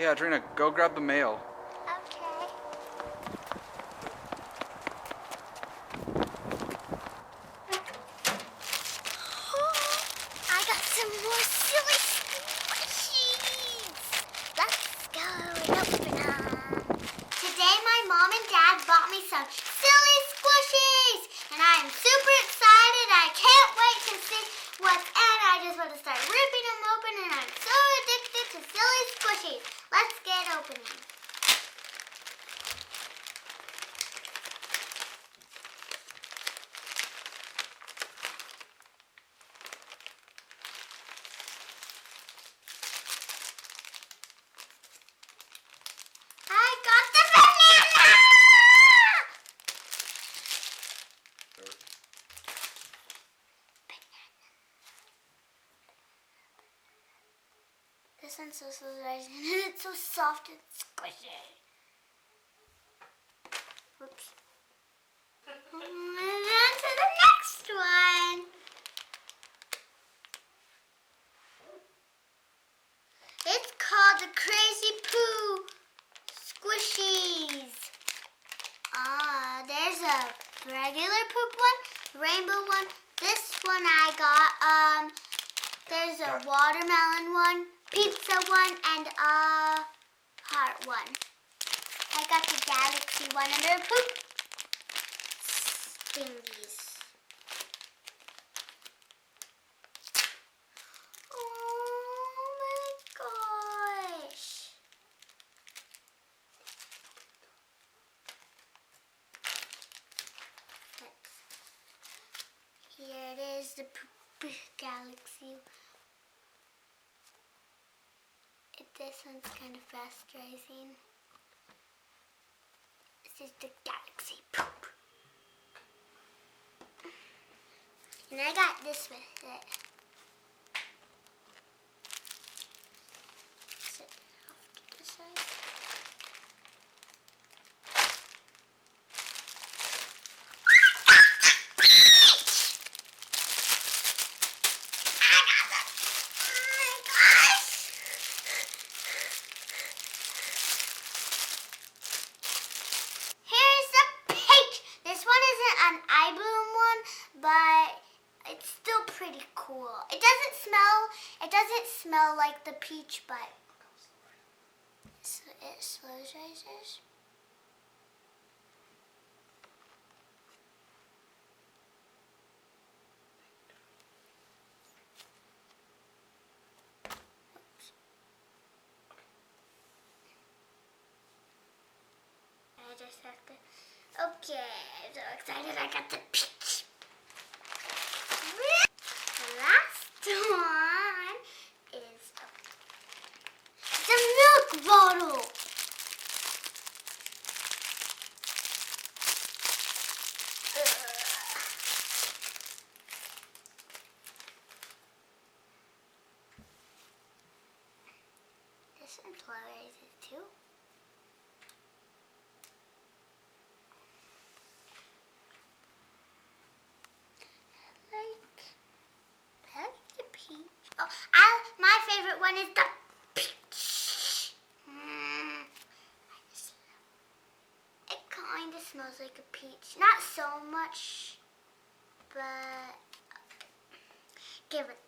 Yeah, Drina, go grab the mail. Okay. I got some more Silly Squishies. Let's go and open them. Today my mom and dad bought me some Silly Squishies. And I am super excited. I can't wait to see what's in. I just want to start ripping them open and I'm so addicted to Silly Squishies. Let's get opening. I got the banana! This one's so rising and it's so soft and squishy. Oops. And on to the next one. It's called the Crazy Poo Squishies. There's a regular poop one, rainbow one. This one I got. There's a watermelon one, pizza one, and a heart one. I got the galaxy one under poop thingies. Oh my gosh. Here it is, the poop galaxy. This one's kind of fast rising. This is the galaxy poop. And I got this with it. Sit off to the side. But it's still pretty cool. It doesn't smell like the peach, but it slows rises. I just have to. Okay, I'm so excited. I got the peach. The last one is the milk bottle. This one flowers too. Oh, my favorite one is the peach. It kind of smells like a peach. Not so much, but give it